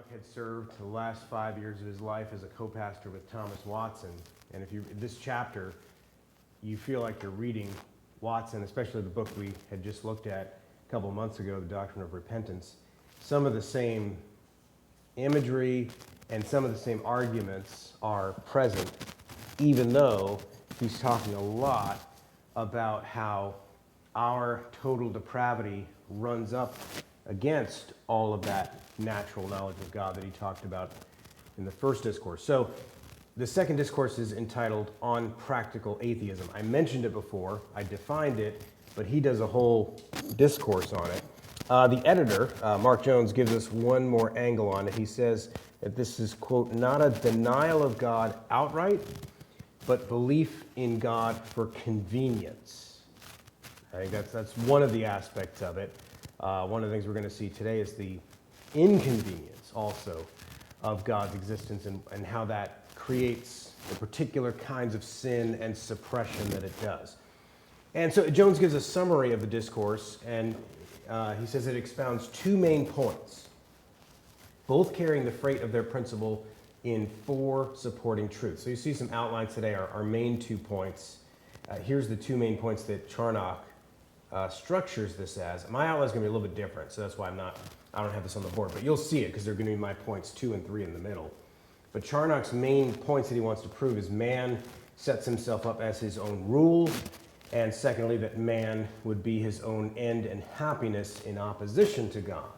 Charnock had served the last 5 years of his life as a co-pastor with Thomas Watson. And if you this chapter, you feel like you're reading Watson, especially the book we had just looked at a couple of months ago, The Doctrine of Repentance. Some of the same imagery and some of the same arguments are present, even though he's talking a lot about how our total depravity runs up against all of that natural knowledge of God that he talked about in the first discourse. So the second discourse is entitled On Practical Atheism. I mentioned it before, I defined it, but he does a whole discourse on it. The editor, Mark Jones, gives us one more angle on it. He says that this is, quote, not a denial of God outright, but belief in God for convenience. I think that's one of the aspects of it. One of the things we're going to see today is the inconvenience also of God's existence and how that creates the particular kinds of sin and suppression that it does. And so Jones gives a summary of the discourse, and he says it expounds two main points, both carrying the freight of their principle in four supporting truths. So you see some outlines today, our main 2 points. Here's the two main points that Charnock structures this as. My outline is going to be a little bit different, so that's why I don't have this on the board, but you'll see it because they're going to be my points 2 and 3 in the middle. But Charnock's main points that he wants to prove is man sets himself up as his own rule, and secondly, that man would be his own end and happiness in opposition to God.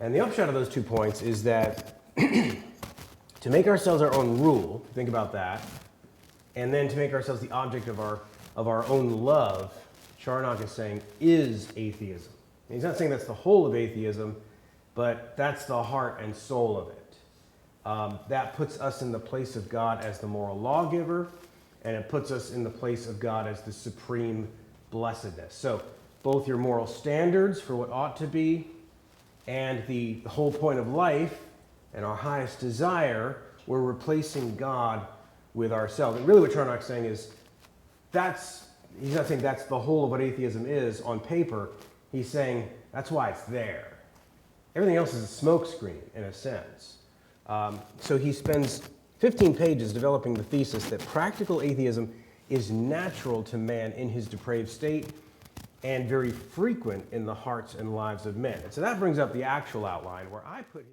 And the upshot of those 2 points is that to make ourselves our own rule, think about that, and then to make ourselves the object of our own love, Charnock is saying, is atheism. And he's not saying that's the whole of atheism, but that's the heart and soul of it. That puts us in the place of God as the moral lawgiver, and it puts us in the place of God as the supreme blessedness. So both your moral standards for what ought to be and the whole point of life and our highest desire, we're replacing God with ourselves. And really what Charnock's saying is he's not saying that's the whole of what atheism is on paper. He's saying that's why it's there. Everything else is a smokescreen in a sense. So he spends 15 pages developing the thesis that practical atheism is natural to man in his depraved state and very frequent in the hearts and lives of men. And so that brings up the actual outline where I put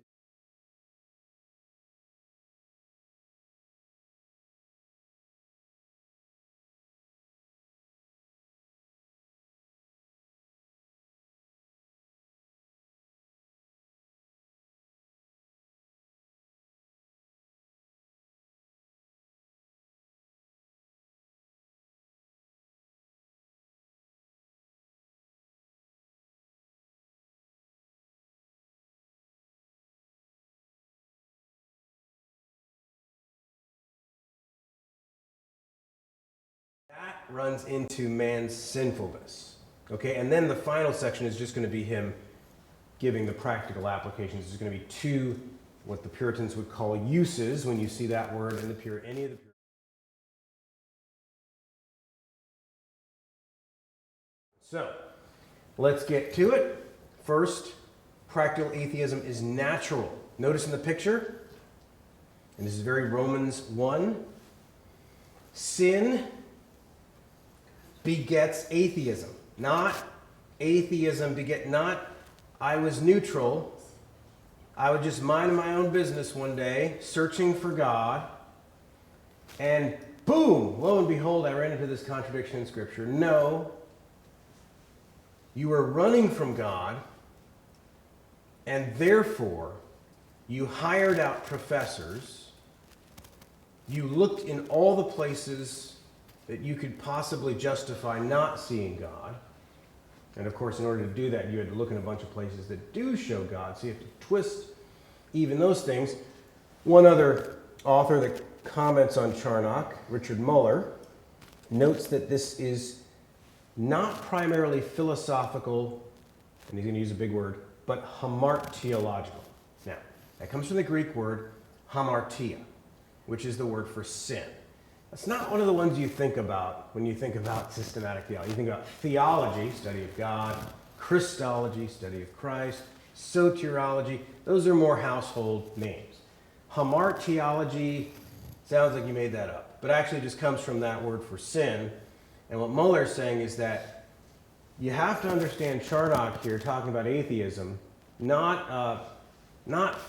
that runs into man's sinfulness. Okay, and then the final section is just going to be him giving the practical applications. There's going to be 2, what the Puritans would call uses, when you see that word in any of the Puritans. So, let's get to it. First, practical atheism is natural. Notice in the picture, and this is very Romans 1, sin begets atheism. Not atheism not I was neutral. I would just mind my own business one day, searching for God, and boom, lo and behold, I ran into this contradiction in Scripture. No, you were running from God, and therefore you hired out professors. You looked in all the places that you could possibly justify not seeing God. And of course, in order to do that, you had to look in a bunch of places that do show God. So you have to twist even those things. One other author that comments on Charnock, Richard Muller, notes that this is not primarily philosophical, and he's going to use a big word, but hamartiological. Now, that comes from the Greek word hamartia, which is the word for sin. That's not one of the ones you think about when you think about systematic theology. You think about theology, study of God, Christology, study of Christ, soteriology, those are more household names. Hamartiology sounds like you made that up, but actually just comes from that word for sin. And what Muller's saying is that you have to understand Charnock here talking about atheism, not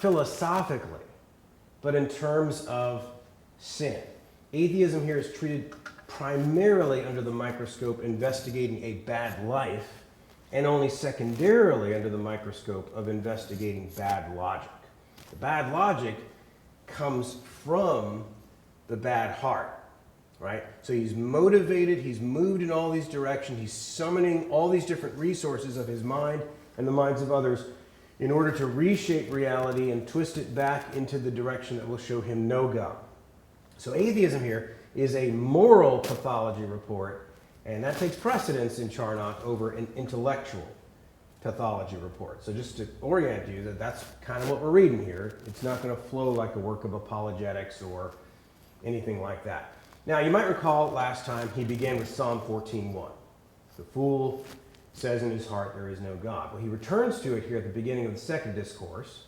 philosophically, but in terms of sin. Atheism here is treated primarily under the microscope investigating a bad life, and only secondarily under the microscope of investigating bad logic. The bad logic comes from the bad heart, right? So he's motivated, he's moved in all these directions, he's summoning all these different resources of his mind and the minds of others in order to reshape reality and twist it back into the direction that will show him no God. So atheism here is a moral pathology report, and that takes precedence in Charnock over an intellectual pathology report. So just to orient you, that's kind of what we're reading here. It's not going to flow like a work of apologetics or anything like that. Now, you might recall last time he began with Psalm 14:1. The fool says in his heart there is no God. Well, he returns to it here at the beginning of the second discourse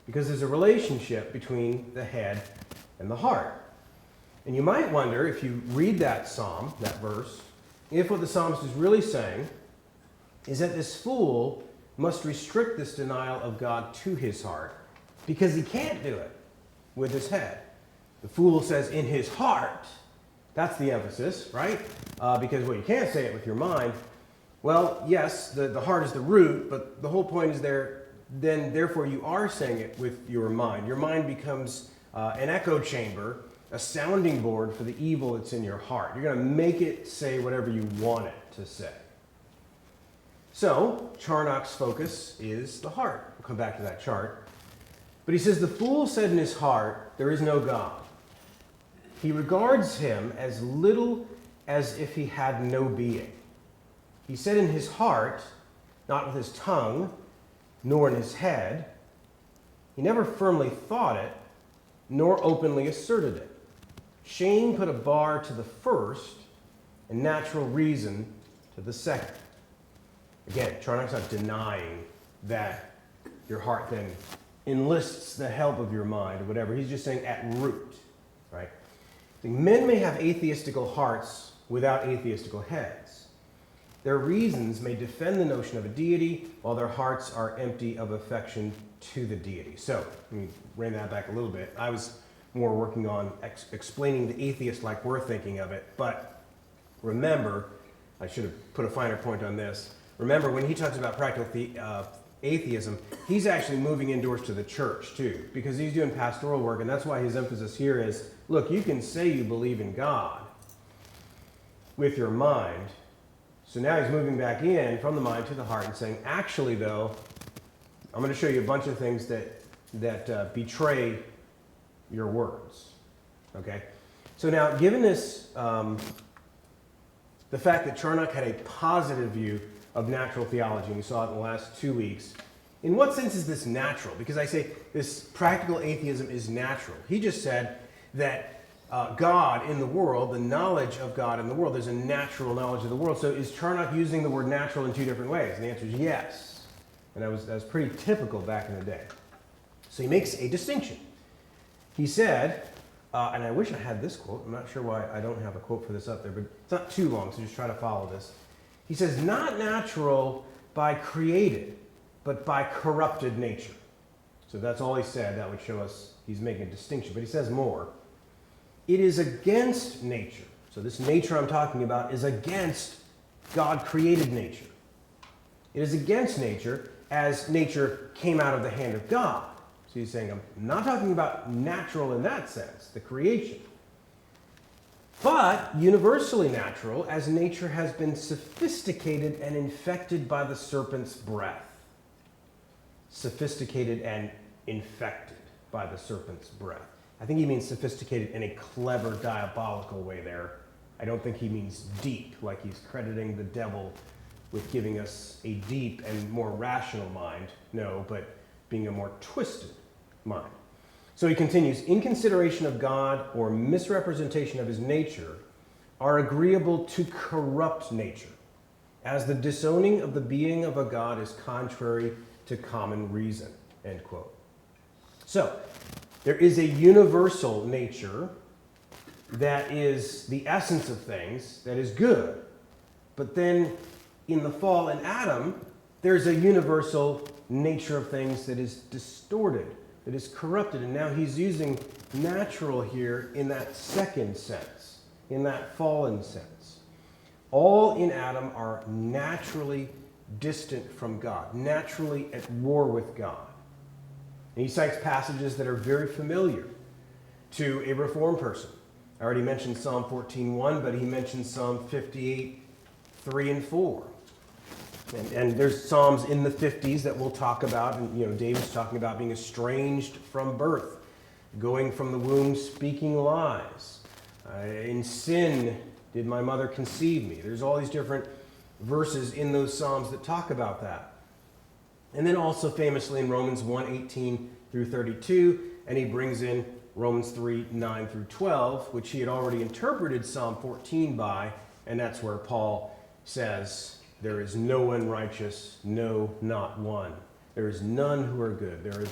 because there's a relationship between the head and the heart. And you might wonder, if you read that psalm, that verse, if what the psalmist is really saying is that this fool must restrict this denial of God to his heart because he can't do it with his head. The fool says in his heart. That's the emphasis, right? Because, well, you can't say it with your mind. Well, yes, the heart is the root, but the whole point is therefore you are saying it with your mind. Your mind becomes an echo chamber, a sounding board for the evil that's in your heart. You're going to make it say whatever you want it to say. So, Charnock's focus is the heart. We'll come back to that chart. But he says, the fool said in his heart, there is no God. He regards him as little as if he had no being. He said in his heart, not with his tongue, nor in his head. He never firmly thought it, nor openly asserted it. Shame put a bar to the first, and natural reason to the second. Again, Charnock's not denying that your heart then enlists the help of your mind or whatever. He's just saying at root, right? Men may have atheistical hearts without atheistical heads. Their reasons may defend the notion of a deity, while their hearts are empty of affection to the deity. So, let me rein that back a little bit. I was more working on explaining the atheist like we're thinking of it, but remember, I should have put a finer point on this. Remember, when he talks about practical atheism, he's actually moving indoors to the church too, because he's doing pastoral work, and that's why his emphasis here is, look, you can say you believe in God with your mind. So now he's moving back in from the mind to the heart and saying, actually though, I'm going to show you a bunch of things that betray your words. Okay? So now, given this, the fact that Charnock had a positive view of natural theology, and we saw it in the last 2 weeks, in what sense is this natural? Because I say this practical atheism is natural. He just said that God in the world, the knowledge of God in the world, there's a natural knowledge of the world. So is Charnock using the word natural in two different ways? And the answer is yes. And that was pretty typical back in the day. So he makes a distinction. He said, and I wish I had this quote. I'm not sure why I don't have a quote for this up there, but it's not too long, so just try to follow this. He says, not natural by created, but by corrupted nature. So that's all he said. That would show us he's making a distinction. But he says more. It is against nature. So this nature I'm talking about is against God-created nature. It is against nature as nature came out of the hand of God. So he's saying, I'm not talking about natural in that sense, the creation, but universally natural as nature has been sophisticated and infected by the serpent's breath. Sophisticated and infected by the serpent's breath. I think he means sophisticated in a clever, diabolical way there. I don't think he means deep, like he's crediting the devil with giving us a deep and more rational mind. No, but being a more twisted mind. So he continues, in consideration of God or misrepresentation of his nature are agreeable to corrupt nature, as the disowning of the being of a God is contrary to to common reason, end quote. So, there is a universal nature that is the essence of things, that is good. But then in the fall in Adam, there's a universal nature of things that is distorted, that is corrupted. And now he's using natural here in that second sense, in that fallen sense. All in Adam are naturally distant from God, naturally at war with God. And he cites passages that are very familiar to a Reformed person. I already mentioned Psalm 14:1, but he mentions Psalm 58:3 and 4. And there's Psalms in the 50s that we'll talk about. And, David's talking about being estranged from birth, going from the womb speaking lies. In sin did my mother conceive me. There's all these different verses in those Psalms that talk about that. And then also famously in Romans 1:18 through 32, and he brings in Romans 3:9 through 12, which he had already interpreted Psalm 14 by, and that's where Paul says, there is no one righteous, no, not one. There is none who are good. There is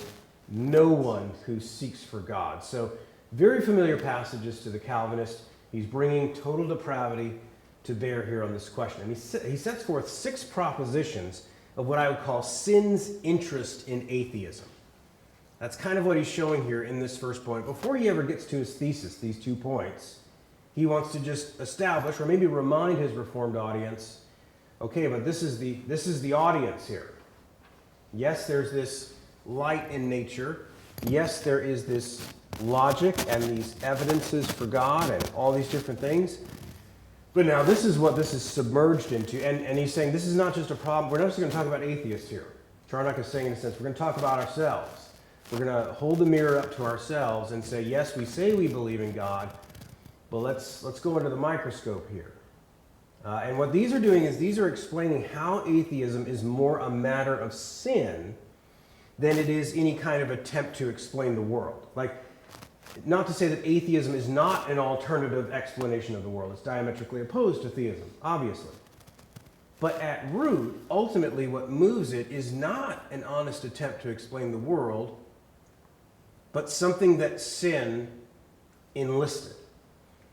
no one who seeks for God. So very familiar passages to the Calvinist. He's bringing total depravity to bear here on this question. And he sets forth 6 propositions of what I would call sin's interest in atheism. That's kind of what he's showing here in this first point. Before he ever gets to his thesis, these 2 points, he wants to just establish or maybe remind his Reformed audience, okay, but this is the audience here. Yes, there's this light in nature. Yes, there is this logic and these evidences for God and all these different things. But now this is what this is submerged into. And he's saying this is not just a problem. We're not just going to talk about atheists here. Charnock is saying in a sense, we're going to talk about ourselves. We're going to hold the mirror up to ourselves and say, yes, we say we believe in God, but let's go under the microscope here. And what these are doing is these are explaining how atheism is more a matter of sin than it is any kind of attempt to explain the world. Like, not to say that atheism is not an alternative explanation of the world. It's diametrically opposed to theism, obviously. But at root, ultimately what moves it is not an honest attempt to explain the world, but something that sin enlisted.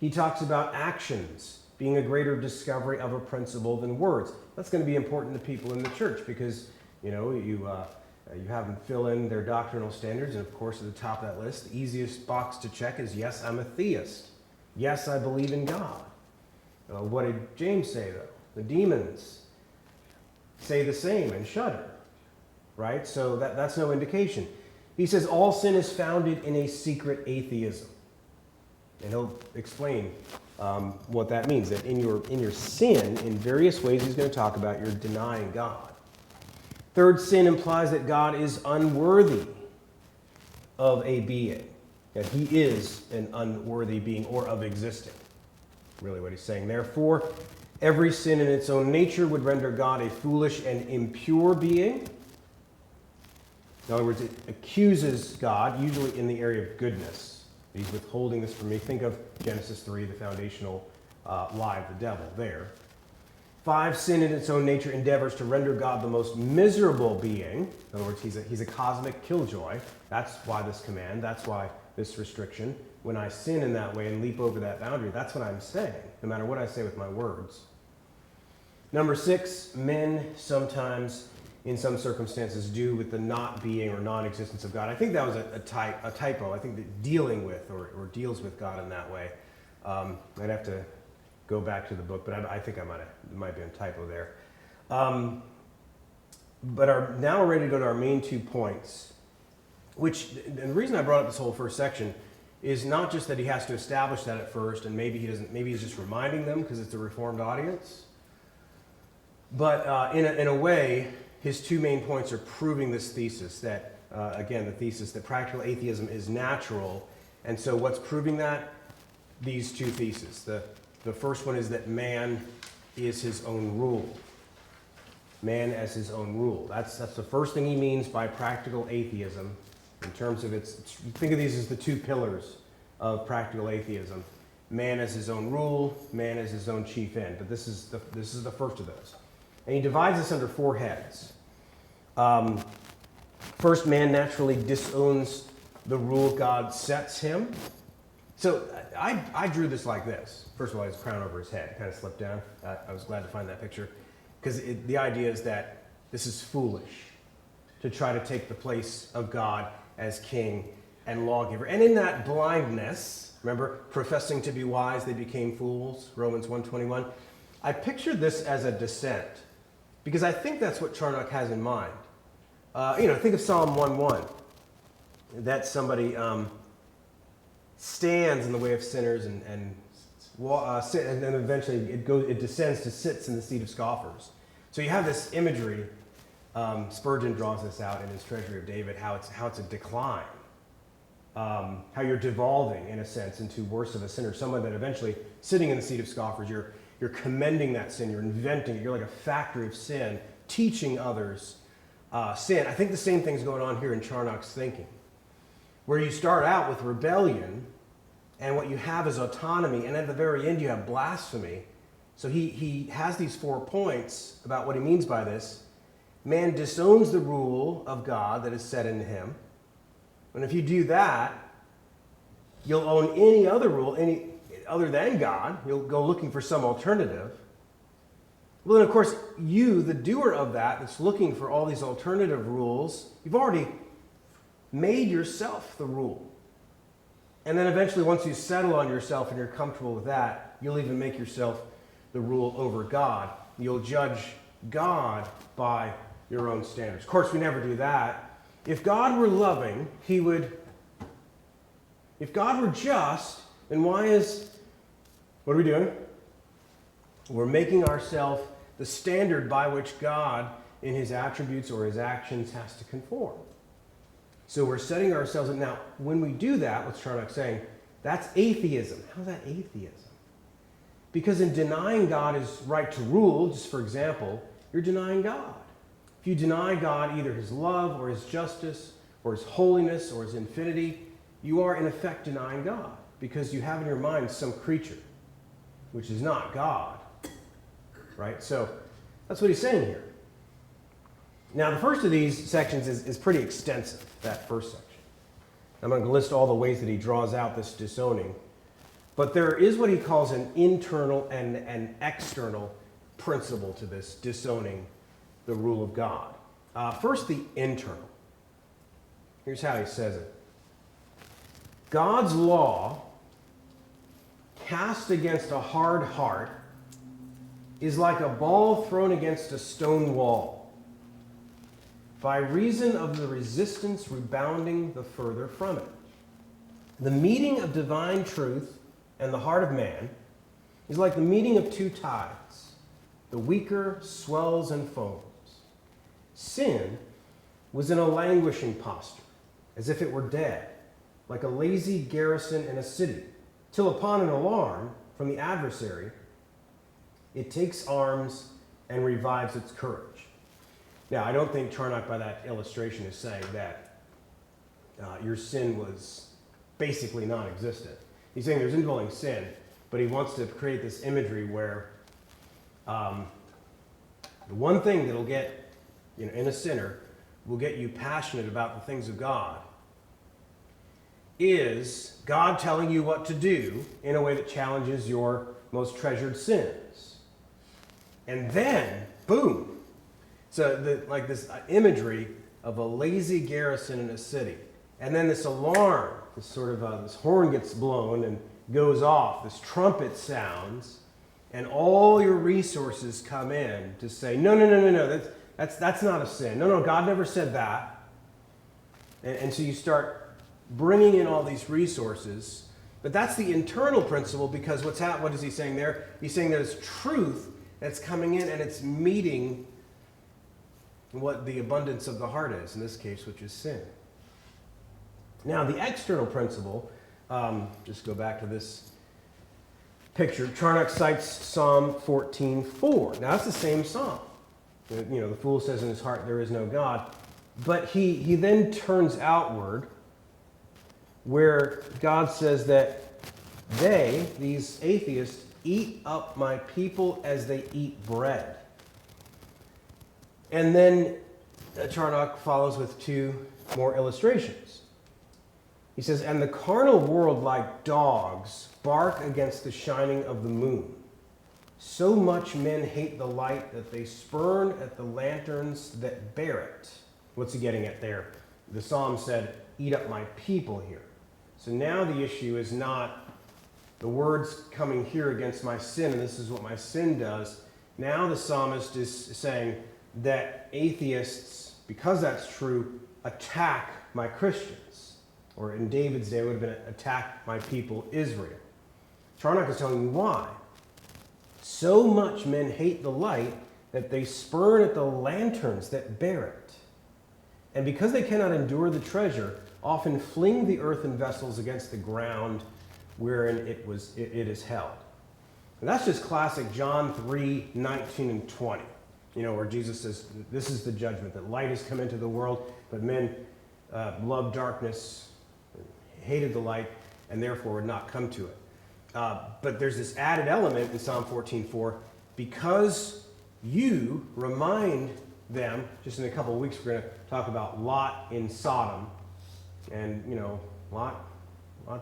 He talks about actions being a greater discovery of a principle than words. That's going to be important to people in the church because, you have them fill in their doctrinal standards, and of course at the top of that list, the easiest box to check is, yes, I'm a theist. Yes, I believe in God. What did James say, though? The demons say the same and shudder, right? So that's no indication. He says all sin is founded in a secret atheism. And he'll explain what that means, that in your sin, in various ways he's going to talk about, you're denying God. Third, sin implies that God is unworthy of a being, that he is an unworthy being or of existing. Really what he's saying. Therefore, every sin in its own nature would render God a foolish and impure being. In other words, it accuses God, usually in the area of goodness. He's withholding this from me. Think of Genesis 3, the foundational lie of the devil there. 5, sin in its own nature endeavors to render God the most miserable being. In other words, he's a cosmic killjoy. That's why this command. That's why this restriction. When I sin in that way and leap over that boundary, that's what I'm saying, no matter what I say with my words. Number 6, men sometimes, in some circumstances, do with the not being or non-existence of God. I think that was a typo. I think that dealing with or deals with God in that way. I'd have to go back to the book, but I think it might be a typo there. But now we're ready to go to our main 2 points, which, and the reason I brought up this whole first section is not just that he has to establish that at first, and maybe he's just reminding them because it's a Reformed audience, but in a way, his 2 main points are proving this thesis that, again, the thesis that practical atheism is natural. And so what's proving that? These 2 theses. The first one is that man is his own rule. Man as his own rule. That's the first thing he means by practical atheism in terms of think of these as the 2 pillars of practical atheism. Man as his own rule, man as his own chief end. But this is the first of those. And he divides this under 4 heads. First, man naturally disowns the rule God sets him. So I drew this like this. First of all, his crown over his head kind of slipped down. I was glad to find that picture. Because the idea is that this is foolish to try to take the place of God as king and lawgiver. And in that blindness, remember, professing to be wise, they became fools, Romans 1:21. I pictured this as a descent, because I think that's what Charnock has in mind. Think of Psalm 1:1, that somebody stands in the way of sinners and then eventually it descends to sits in the seat of scoffers. So you have this imagery. Spurgeon draws this out in his Treasury of David, how it's a decline, how you're devolving in a sense into worse of a sinner, someone that eventually sitting in the seat of scoffers, you're commending that sin, you're inventing it, you're like a factory of sin, teaching others sin. I think the same thing's going on here in Charnock's thinking, where you start out with rebellion, and what you have is autonomy, and at the very end you have blasphemy. So he has these 4 points about what he means by this. Man disowns the rule of God that is set in him. And if you do that, you'll own any other rule, any other than God. You'll go looking for some alternative. Well, then, of course, you, the doer of that's looking for all these alternative rules, you've already made yourself the rule. And then eventually, once you settle on yourself and you're comfortable with that, you'll even make yourself the rule over God. You'll judge God by your own standards. Of course, we never do that. If God were loving, he would. If God were just, then what are we doing? We're making ourselves the standard by which God, in his attributes or his actions, has to conform. So we're setting ourselves up. Now, when we do that, what's Charnock saying? That's atheism. How's that atheism? Because in denying God his right to rule, just for example, you're denying God. If you deny God either his love or his justice or his holiness or his infinity, you are in effect denying God, because you have in your mind some creature, which is not God. Right? So that's what he's saying here. Now, the first of these sections is pretty extensive, that first section. I'm going to list all the ways that he draws out this disowning. But there is what he calls an internal and an external principle to this disowning the rule of God. First, the internal. Here's how he says it. God's law, cast against a hard heart, is like a ball thrown against a stone wall, by reason of the resistance rebounding the further from it. The meeting of divine truth and the heart of man is like the meeting of 2 tides. The weaker swells and foams. Sin was in a languishing posture, as if it were dead, like a lazy garrison in a city, till upon an alarm from the adversary, it takes arms and revives its courage. Now, I don't think Charnock, by that illustration, is saying that your sin was basically non-existent. He's saying there's indwelling sin, but he wants to create this imagery where the one thing that'll get, in a sinner, will get you passionate about the things of God is God telling you what to do in a way that challenges your most treasured sins. And then, boom. So this imagery of a lazy garrison in a city. And then this alarm, this sort of, this horn gets blown and goes off. This trumpet sounds. And all your resources come in to say, no, that's not a sin. No, God never said that. And so you start bringing in all these resources. But that's the internal principle, because what is he saying there? He's saying there's truth that's coming in and it's meeting what the abundance of the heart is, in this case, which is sin. Now, the external principle, just go back to this picture. Charnock cites Psalm 14:4. Now, that's the same psalm. The fool says in his heart, there is no God. But he then turns outward, where God says that they, these atheists, eat up my people as they eat bread. And then Charnock follows with two more illustrations. He says, "And the carnal world, like dogs, bark against the shining of the moon. So much men hate the light that they spurn at the lanterns that bear it." What's he getting at there? The psalm said, "Eat up my people" here. So now the issue is not the words coming here against my sin, and this is what my sin does. Now the psalmist is saying that atheists, because that's true, attack my Christians. Or in David's day, it would have been attack my people Israel. Charnock is telling you why. So much men hate the light that they spurn at the lanterns that bear it. And because they cannot endure the treasure, often fling the earthen vessels against the ground wherein it is held. And that's just classic John 3:19 and 20. Where Jesus says, this is the judgment, that light has come into the world, but men loved darkness, hated the light, and therefore would not come to it. But there's this added element in Psalm 14:4, because you remind them, just in a couple of weeks we're going to talk about Lot in Sodom, and Lot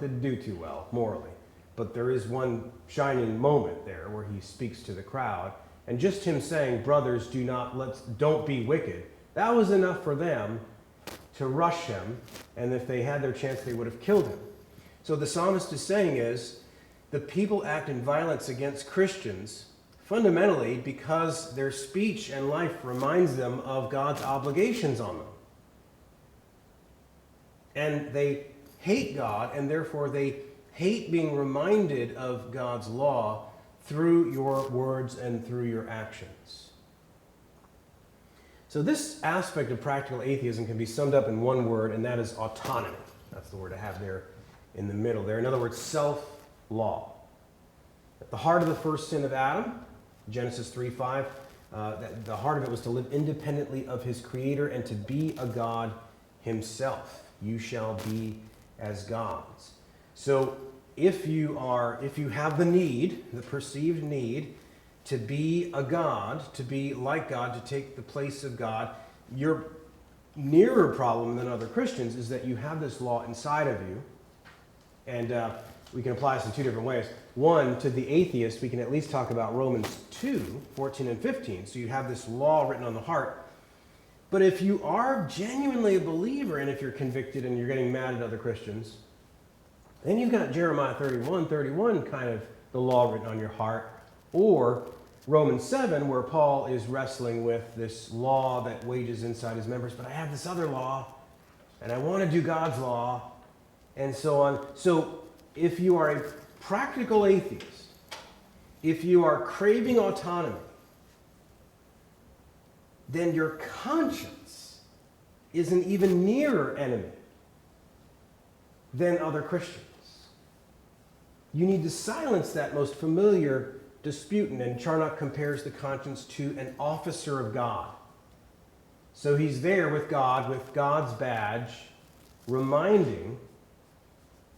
didn't do too well morally, but there is one shining moment there where he speaks to the crowd, and just him saying, "Brothers, don't be wicked," that was enough for them to rush him, and if they had their chance, they would have killed him. So the psalmist is saying is, the people act in violence against Christians fundamentally because their speech and life reminds them of God's obligations on them. And they hate God, and therefore they hate being reminded of God's law through your words and through your actions. So this aspect of practical atheism can be summed up in one word, and that is autonomy. That's the word I have there in the middle there. In other words, self-law. At the heart of the first sin of Adam, Genesis 3:5, the heart of it was to live independently of his creator and to be a god himself. You shall be as gods. So if you have the perceived need to be a god, to be like God, to take the place of God, your nearer problem than other Christians is that you have this law inside of you. And we can apply this in two different ways. One, to the atheist, we can at least talk about Romans 2:14 and 15. So you have this law written on the heart. But if you are genuinely a believer, and if you're convicted and you're getting mad at other Christians, then you've got Jeremiah 31 kind of the law written on your heart, or Romans 7, where Paul is wrestling with this law that wages inside his members, but I have this other law, and I want to do God's law, and so on. So if you are a practical atheist, if you are craving autonomy, then your conscience is an even nearer enemy than other Christians. You need to silence that most familiar disputant, and Charnock compares the conscience to an officer of God. So he's there with God, with God's badge, reminding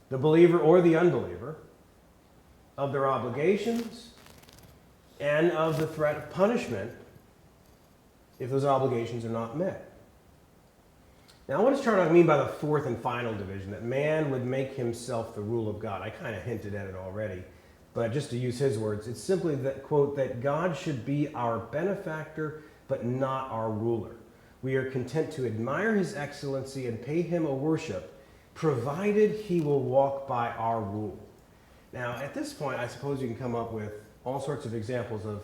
the believer or the unbeliever of their obligations and of the threat of punishment if those obligations are not met. Now, what does Charnock mean by the fourth and final division, that man would make himself the rule of God? I kind of hinted at it already, but just to use his words, it's simply that, quote, that God should be our benefactor, but not our ruler. We are content to admire his excellency and pay him a worship, provided he will walk by our rule. Now, at this point, I suppose you can come up with all sorts of examples of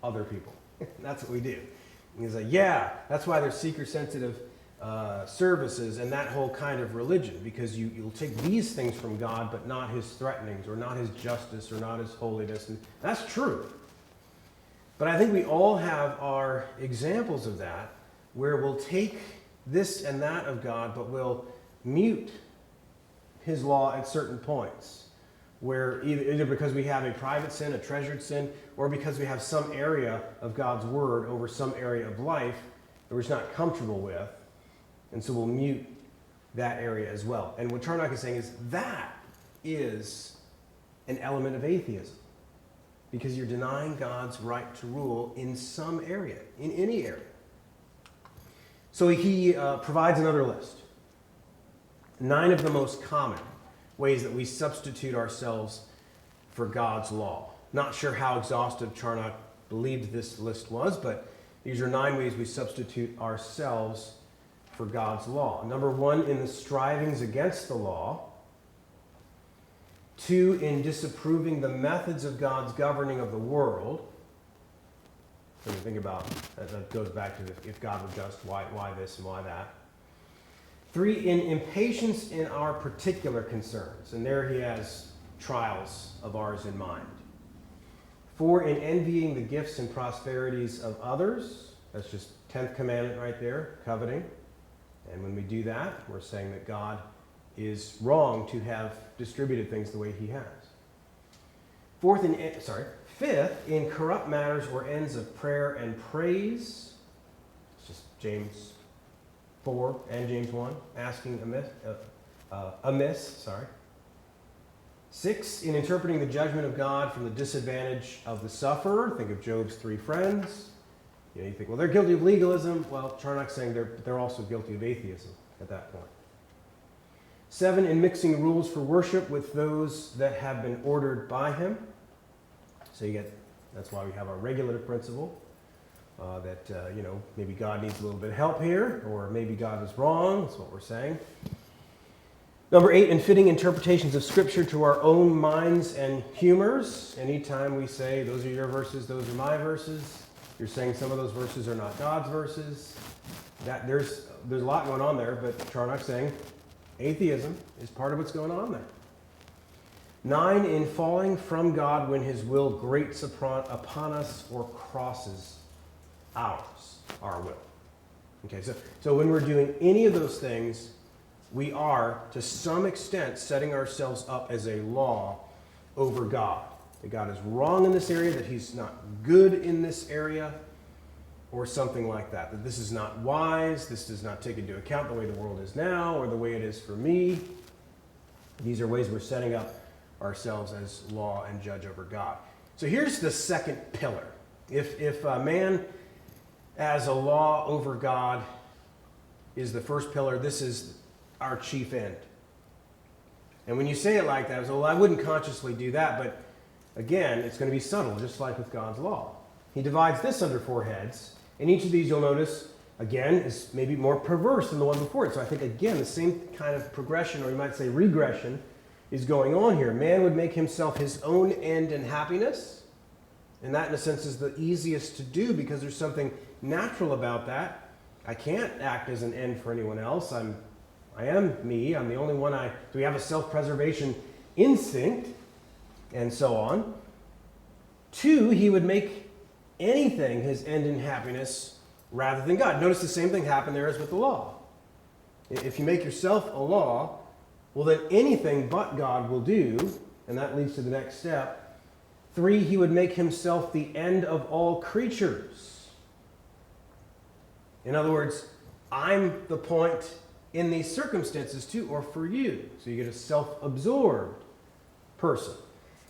other people. That's what we do. And he's like, yeah, that's why there's seeker-sensitive services and that whole kind of religion, because you'll take these things from God, but not his threatenings, or not his justice, or not his holiness. And that's true. But I think we all have our examples of that, where we'll take this and that of God, but we'll mute his law at certain points, where either because we have a private sin, a treasured sin, or because we have some area of God's word over some area of life that we're just not comfortable with, and so we'll mute that area as well. And what Charnock is saying is that is an element of atheism, because you're denying God's right to rule in some area, in any area. So he provides another list. 9 of the most common ways that we substitute ourselves for God's law. Not sure how exhaustive Charnock believed this list was, but these are 9 ways we substitute ourselves for God's law. Number 1, in the strivings against the law. 2, in disapproving the methods of God's governing of the world. So you think about that goes back to if God were just, why this and why that. 3, in impatience in our particular concerns. And there he has trials of ours in mind. 4, in envying the gifts and prosperities of others. That's just 10th commandment right there, coveting. And when we do that, we're saying that God is wrong to have distributed things the way he has. 5th, in corrupt matters or ends of prayer and praise. It's just James 4 and James 1, asking amiss. 6, in interpreting the judgment of God from the disadvantage of the sufferer. Think of Job's 3 friends. You think, well, they're guilty of legalism. Well, Charnock's saying they're also guilty of atheism at that point. 7, in mixing rules for worship with those that have been ordered by him. So that's why we have our regulative principle, that maybe God needs a little bit of help here, or maybe God is wrong. That's what we're saying. Number 8, in fitting interpretations of Scripture to our own minds and humors. Anytime we say, those are your verses, those are my verses, you're saying some of those verses are not God's verses. There's a lot going on there, but Charnock's saying atheism is part of what's going on there. 9, in falling from God when his will grates upon us or crosses our will. Okay, so when we're doing any of those things, we are, to some extent, setting ourselves up as a law over God. That God is wrong in this area, that he's not good in this area, or something like that. That this is not wise, this does not take into account the way the world is now, or the way it is for me. These are ways we're setting up ourselves as law and judge over God. So here's the second pillar. If man as a law over God is the first pillar, this is our chief end. And when you say it like that, I wouldn't consciously do that, but again, it's going to be subtle, just like with God's law. He divides this under 4 heads, and each of these, you'll notice, again, is maybe more perverse than the one before it. So I think, again, the same kind of progression, or you might say regression, is going on here. Man would make himself his own end and happiness, and that, in a sense, is the easiest to do because there's something natural about that. I can't act as an end for anyone else. I am me. I'm the only one. So we have a self-preservation instinct, and so on. 2, he would make anything his end in happiness rather than God. Notice the same thing happened there as with the law. If you make yourself a law, well, then anything but God will do, and that leads to the next step. 3, he would make himself the end of all creatures. In other words, I'm the point in these circumstances too, or for you. So you get a self-absorbed person.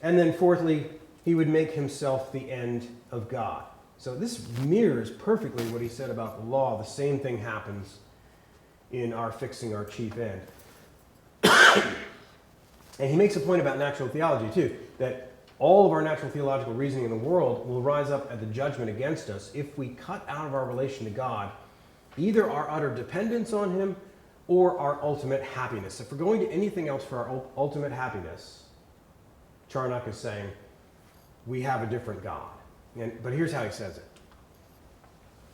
And then 4thly, he would make himself the end of God. So this mirrors perfectly what he said about the law. The same thing happens in our fixing our chief end. And he makes a point about natural theology too, that all of our natural theological reasoning in the world will rise up at the judgment against us if we cut out of our relation to God either our utter dependence on him or our ultimate happiness. If we're going to anything else for our ultimate happiness, Charnock is saying we have a different God. But here's how he says it.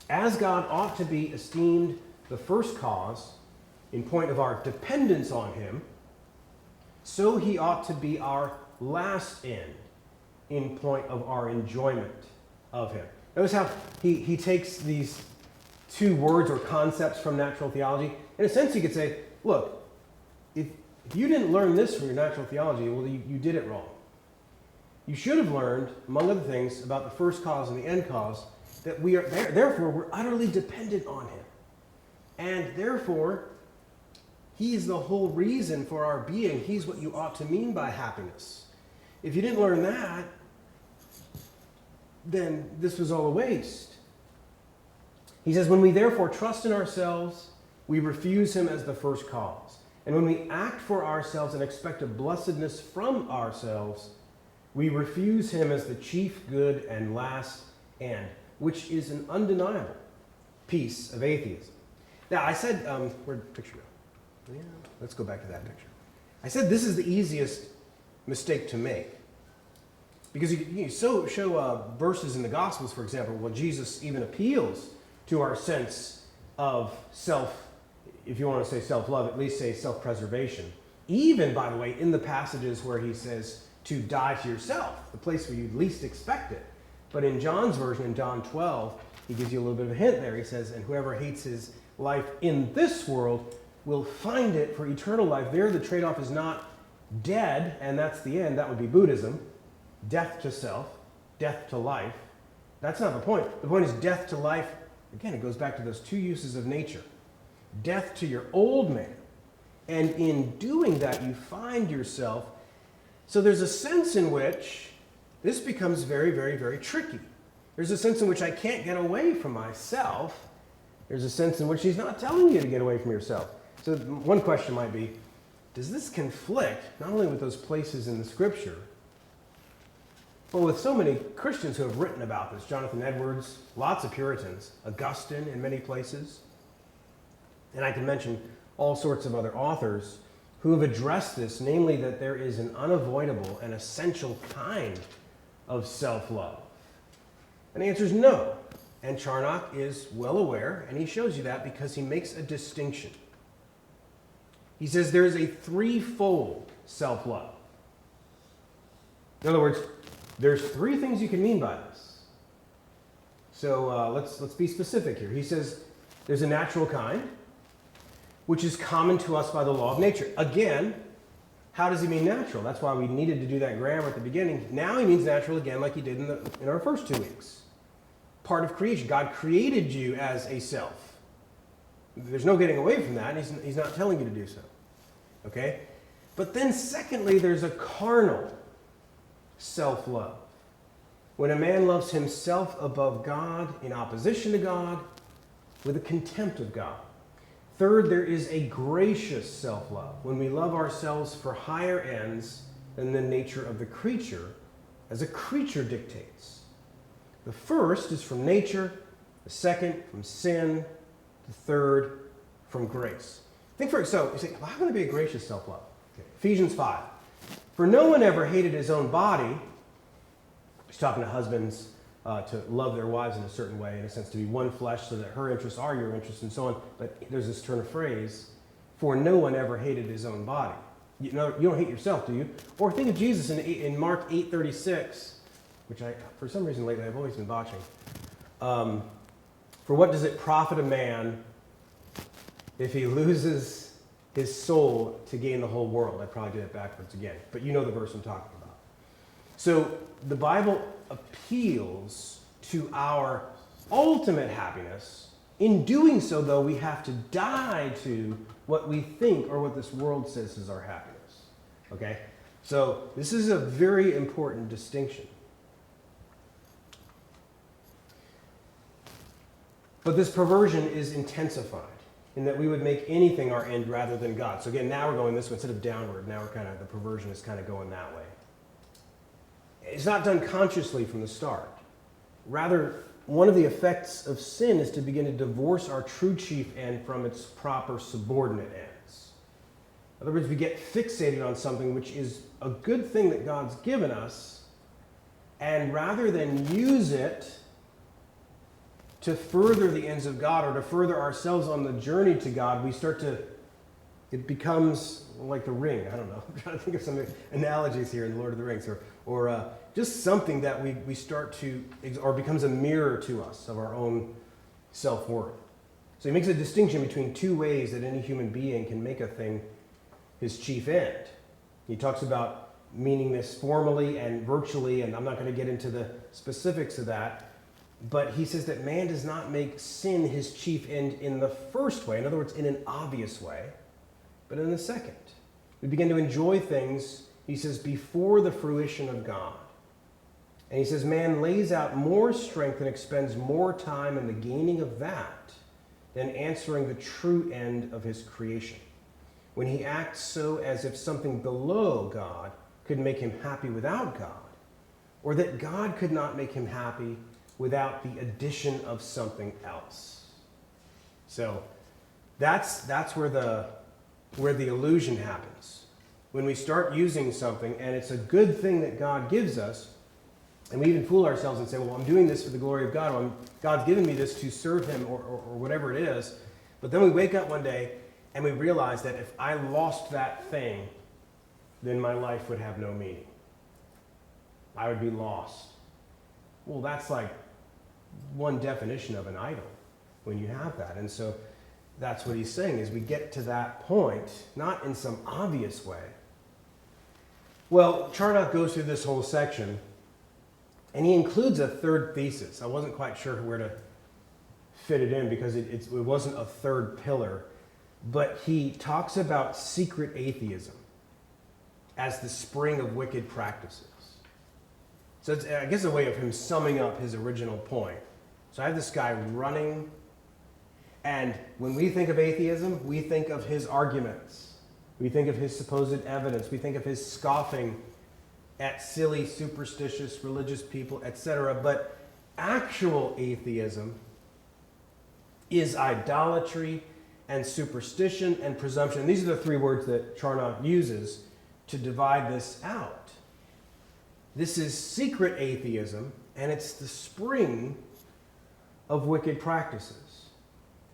As God ought to be esteemed the first cause in point of our dependence on him, so he ought to be our last end in point of our enjoyment of him. Notice how he takes these 2 words or concepts from natural theology. In a sense, you could say, look, if you didn't learn this from your natural theology, well, you did it wrong. You should have learned, among other things, about the first cause and the end cause, that we are therefore we're utterly dependent on him. And therefore, he's the whole reason for our being. He's what you ought to mean by happiness. If you didn't learn that, then this was all a waste. He says, when we therefore trust in ourselves, we refuse him as the first cause. And when we act for ourselves and expect a blessedness from ourselves, we refuse him as the chief good and last end, which is an undeniable piece of atheism. Now, I said, where'd the picture go? Yeah, let's go back to that picture. I said this is the easiest mistake to make. Because you show verses in the Gospels, for example, where Jesus even appeals to our sense of self, if you want to say self-love, at least say self-preservation. Even, by the way, in the passages where he says to die to yourself, the place where you least expect it. But in John's version, in John 12, he gives you a little bit of a hint there. He says, and whoever hates his life in this world will find it for eternal life. There, the trade-off is not dead, and that's the end. That would be Buddhism. Death to self, death to life. That's not the point. The point is death to life. Again, it goes back to those two uses of nature. Death to your old man. And in doing that, you find yourself. So there's a sense in which this becomes very, very, very tricky. There's a sense in which I can't get away from myself. There's a sense in which he's not telling you to get away from yourself. So one question might be, does this conflict not only with those places in the Scripture, but with so many Christians who have written about this? Jonathan Edwards, lots of Puritans, Augustine in many places. And I can mention all sorts of other authors who have addressed this, namely that there is an unavoidable and essential kind of self-love. And the answer is no. And Charnock is well aware, and he shows you that because he makes a distinction. He says there is a threefold self-love. In other words, there's three things you can mean by this. So let's be specific here. He says there's a natural kind, which is common to us by the law of nature. Again, how does he mean natural? That's why we needed to do that grammar at the beginning. Now he means natural again like he did in our first 2 weeks. Part of creation. God created you as a self. There's no getting away from that, and he's not telling you to do so. Okay? But then secondly, there's a carnal self-love. When a man loves himself above God, in opposition to God, with a contempt of God. Third, there is a gracious self-love, when we love ourselves for higher ends than the nature of the creature, as a creature dictates. The first is from nature, the second from sin, the third from grace. Think for so you say, well, how can there be a gracious self-love? Okay. Ephesians 5. For no one ever hated his own body. He's talking to husbands to love their wives in a certain way, in a sense, to be one flesh so that her interests are your interests and so on. But there's this turn of phrase, for no one ever hated his own body. You don't hate yourself, do you? Or think of Jesus in Mark 8:36, which for some reason lately I've always been botching. For what does it profit a man if he loses his soul to gain the whole world? I probably did it backwards again, but you know the verse I'm talking about. So the Bible appeals to our ultimate happiness. In doing so, though, we have to die to what we think or what this world says is our happiness. Okay? So this is a very important distinction. But this perversion is intensified in that we would make anything our end rather than God. So again, now we're going this way instead of downward. Now the perversion is kind of going that way. It's not done consciously from the start. Rather, one of the effects of sin is to begin to divorce our true chief end from its proper subordinate ends. In other words, we get fixated on something which is a good thing that God's given us, and rather than use it to further the ends of God or to further ourselves on the journey to God, it becomes like the ring. I don't know. I'm trying to think of some analogies here in the Lord of the Rings, or just something that we start to, or becomes a mirror to us of our own self-worth. So he makes a distinction between two ways that any human being can make a thing his chief end. He talks about meaning this formally and virtually, and I'm not going to get into the specifics of that, but he says that man does not make sin his chief end in the first way, in other words, in an obvious way, but in the second. We begin to enjoy things, he says, before the fruition of God. And he says, man lays out more strength and expends more time in the gaining of that than answering the true end of his creation. When he acts so as if something below God could make him happy without God, or that God could not make him happy without the addition of something else. So that's where the illusion happens. When we start using something, and it's a good thing that God gives us, and we even fool ourselves and say, well, I'm doing this for the glory of God, or God's given me this to serve him, or whatever it is. But then we wake up one day and we realize that if I lost that thing, then my life would have no meaning. I would be lost. Well, that's like one definition of an idol when you have that. And so that's what he's saying, is we get to that point, not in some obvious way. Well, Charnock goes through this whole section, and he includes a third thesis. I wasn't quite sure where to fit it in because it wasn't a third pillar, but he talks about secret atheism as the spring of wicked practices. So it's, I guess, a way of him summing up his original point. So I have this guy running, and when we think of atheism, we think of his arguments. We think of his supposed evidence. We think of his scoffing at silly, superstitious, religious people, etc. But actual atheism is idolatry and superstition and presumption. These are the three words that Charnock uses to divide this out. This is secret atheism, and it's the spring of wicked practices.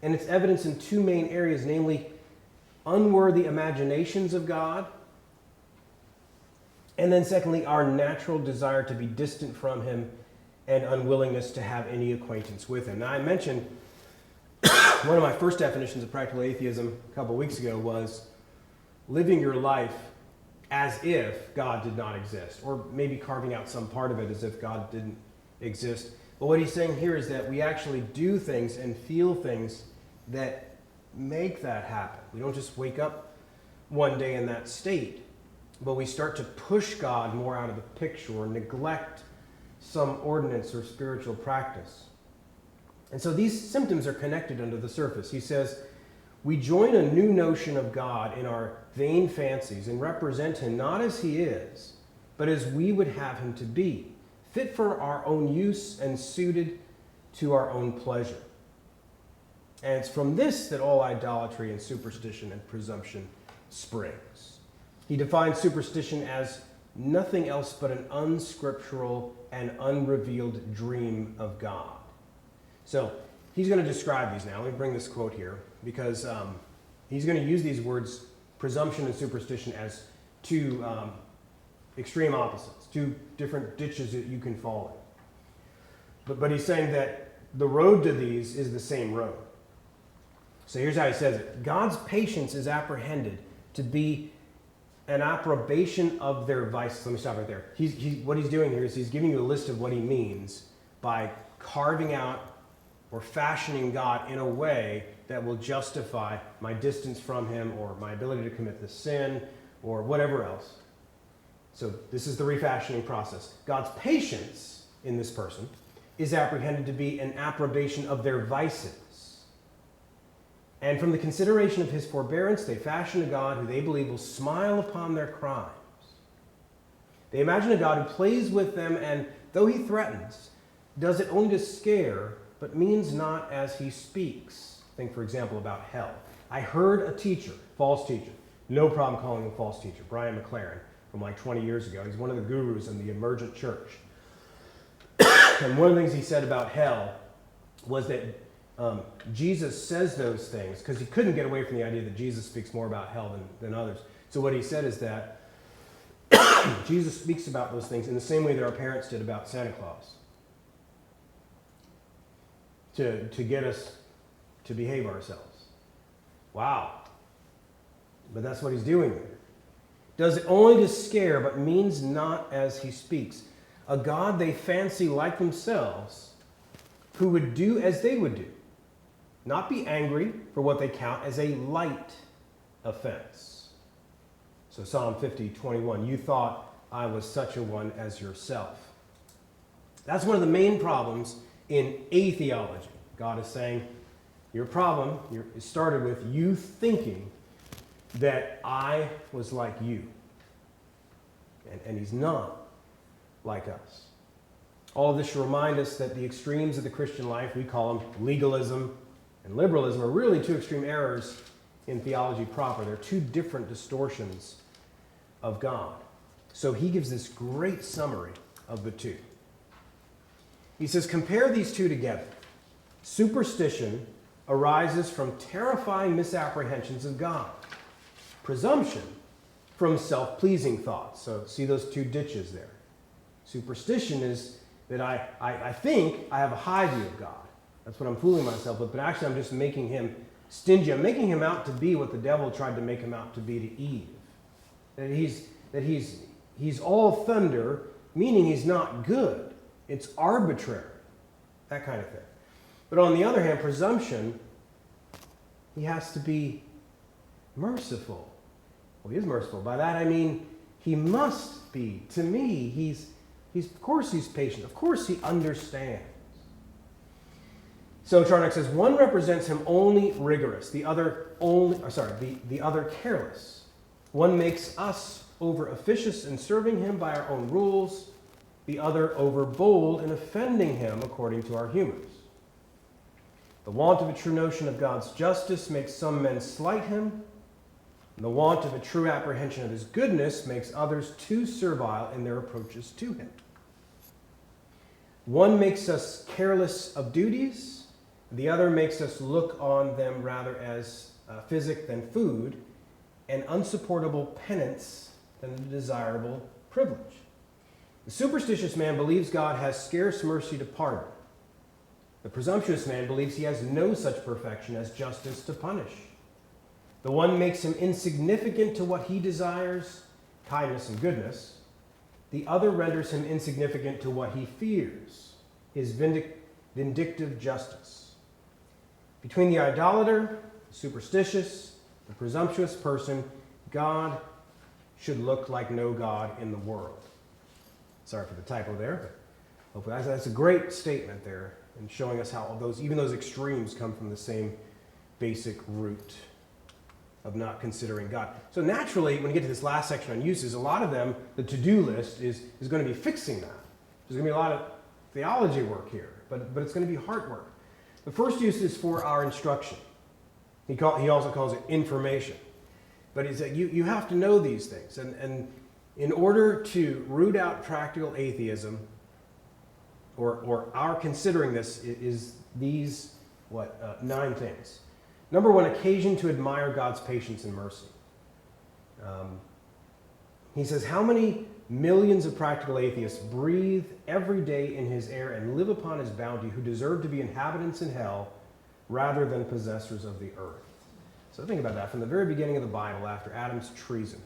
And it's evidence in two main areas, namely unworthy imaginations of God, and then secondly, our natural desire to be distant from him and unwillingness to have any acquaintance with him. Now, I mentioned one of my first definitions of practical atheism a couple of weeks ago was living your life as if God did not exist, or maybe carving out some part of it as if God didn't exist. But what he's saying here is that we actually do things and feel things that make that happen. We don't just wake up one day in that state, but we start to push God more out of the picture or neglect some ordinance or spiritual practice. And so these symptoms are connected under the surface. He says, we join a new notion of God in our vain fancies and represent him not as he is, but as we would have him to be, fit for our own use and suited to our own pleasure. And it's from this that all idolatry and superstition and presumption springs. He defines superstition as nothing else but an unscriptural and unrevealed dream of God. So he's going to describe these now. Let me bring this quote here, because he's going to use these words, presumption and superstition, as two extreme opposites, two different ditches that you can fall in. But he's saying that the road to these is the same road. So here's how he says it. God's patience is apprehended to be an approbation of their vices. Let me stop right there. What he's doing here is he's giving you a list of what he means by carving out or fashioning God in a way that will justify my distance from him or my ability to commit the sin or whatever else. So this is the refashioning process. God's patience in this person is apprehended to be an approbation of their vices. And from the consideration of his forbearance, they fashion a God who they believe will smile upon their crimes. They imagine a God who plays with them, and though he threatens, does it only to scare, but means not as he speaks. Think, for example, about hell. I heard a teacher, false teacher, no problem calling him a false teacher, Brian McLaren, from like 20 years ago. He's one of the gurus in the emergent church. And one of the things he said about hell was that Jesus says those things because he couldn't get away from the idea that Jesus speaks more about hell than others. So what he said is that Jesus speaks about those things in the same way that our parents did about Santa Claus, to get us to behave ourselves. Wow. But that's what he's doing there. Does it only to scare, but means not as he speaks. A God they fancy like themselves, who would do as they would do. Not be angry for what they count as a light offense. So Psalm 50:21, you thought I was such a one as yourself. That's one of the main problems in atheology. God is saying, your problem it started with you thinking that I was like you. And he's not like us. All of this should remind us that the extremes of the Christian life, we call them legalism and liberalism, are really two extreme errors in theology proper. They're two different distortions of God. So he gives this great summary of the two. He says, compare these two together. Superstition arises from terrifying misapprehensions of God. Presumption from self-pleasing thoughts. So see those two ditches there. Superstition is that I think I have a high view of God. That's what I'm fooling myself with, but actually I'm just making him stingy. I'm making him out to be what the devil tried to make him out to be to Eve. That he's all thunder, meaning he's not good. It's arbitrary. That kind of thing. But on the other hand, presumption, he has to be merciful. Well, he is merciful. By that I mean he must be. To me, he's of course he's patient. Of course he understands. So Charnock says, one represents him only rigorous, the other the other careless. One makes us over officious in serving him by our own rules, the other over bold in offending him according to our humors. The want of a true notion of God's justice makes some men slight him, and the want of a true apprehension of his goodness makes others too servile in their approaches to him. One makes us careless of duties, the other makes us look on them rather as physic than food, and unsupportable penance than a desirable privilege. The superstitious man believes God has scarce mercy to pardon. The presumptuous man believes he has no such perfection as justice to punish. The one makes him insignificant to what he desires, kindness and goodness. The other renders him insignificant to what he fears, his vindictive justice. Between the idolater, the superstitious, the presumptuous person, God should look like no God in the world. Sorry for the typo there, but hopefully that's a great statement there, and showing us how even those extremes come from the same basic root of not considering God. So naturally, when you get to this last section on uses, a lot of them, the to-do list is going to be fixing that. There's going to be a lot of theology work here, but it's going to be heart work. The first use is for our instruction. He also calls it information. But he's like, you have to know these things. And in order to root out practical atheism, or our considering this, is these, 9 things. Number 1, occasion to admire God's patience and mercy. He says, how many millions of practical atheists breathe every day in his air and live upon his bounty who deserve to be inhabitants in hell rather than possessors of the earth? So think about that. From the very beginning of the Bible, after Adam's treason,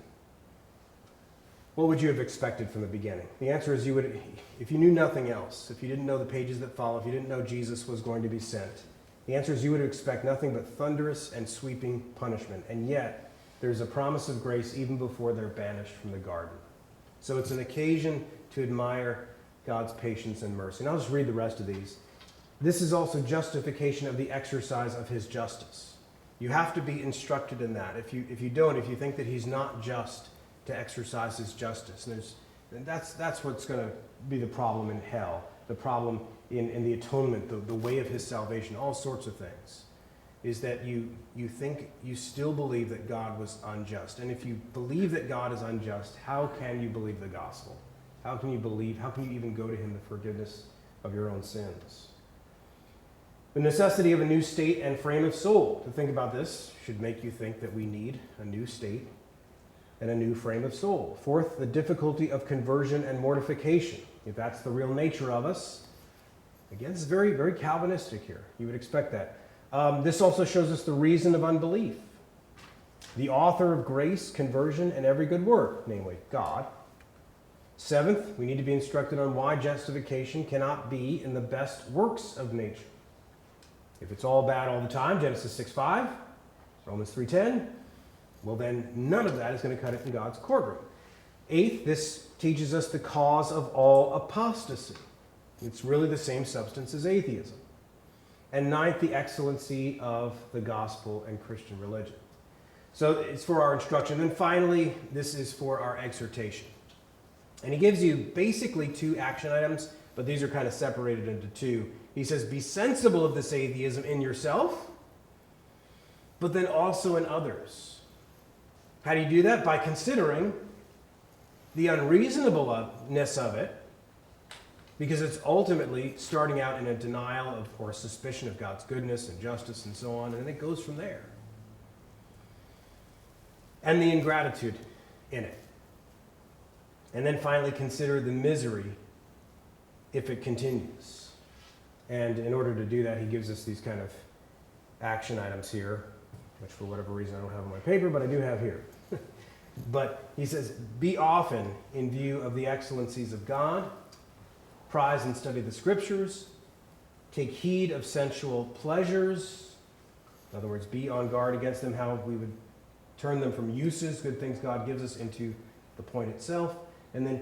what would you have expected from the beginning? The answer is you would, if you knew nothing else, if you didn't know the pages that follow, if you didn't know Jesus was going to be sent, the answer is you would expect nothing but thunderous and sweeping punishment. And yet, there's a promise of grace even before they're banished from the garden. So it's an occasion to admire God's patience and mercy. And I'll just read the rest of these. This is also justification of the exercise of his justice. You have to be instructed in that. If you don't, if you think that he's not just to exercise his justice, and that's what's going to be the problem in hell, the problem in the atonement, the way of his salvation, all sorts of things, is that you think, you still believe that God was unjust. And if you believe that God is unjust, how can you believe the gospel? How can you even go to him the forgiveness of your own sins? The necessity of a new state and frame of soul. To think about this should make you think that we need a new state and a new frame of soul. 4th, the difficulty of conversion and mortification. If that's the real nature of us, again, it's very, very Calvinistic here. You would expect that. This also shows us the reason of unbelief. The author of grace, conversion, and every good work, namely God. 7th, we need to be instructed on why justification cannot be in the best works of nature. If it's all bad all the time, Genesis 6:5, Romans 3:10, well then none of that is going to cut it in God's courtroom. 8th, this teaches us the cause of all apostasy. It's really the same substance as atheism. And ninth, the excellency of the gospel and Christian religion. So it's for our instruction. Then finally, this is for our exhortation. And he gives you basically 2 action items, but these are kind of separated into 2. He says, be sensible of this atheism in yourself, but then also in others. How do you do that? By considering the unreasonableness of it, because it's ultimately starting out in a denial of or a suspicion of God's goodness and justice and so on, and it goes from there. And the ingratitude in it. And then finally consider the misery if it continues. And in order to do that, he gives us these kind of action items here, which for whatever reason I don't have on my paper, but I do have here. But he says, be often in view of the excellencies of God, prize and study the scriptures, take heed of sensual pleasures. In other words, be on guard against them, how we would turn them from uses, good things God gives us, into the point itself. And then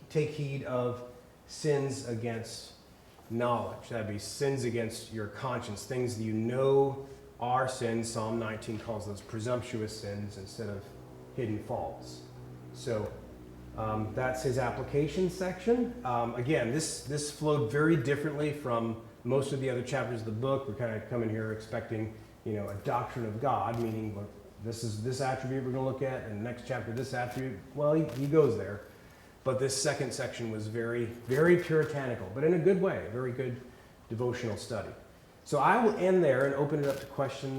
take heed of sins against knowledge. That'd be sins against your conscience, things that you know are sins. Psalm 19 calls those presumptuous sins instead of hidden faults. So that's his application section. Again, this flowed very differently from most of the other chapters of the book. We're kind of coming here expecting, a doctrine of God, meaning this is this attribute we're going to look at, and the next chapter this attribute. Well, he goes there. But this second section was very, very puritanical, but in a good way, a very good devotional study. So I will end there and open it up to questions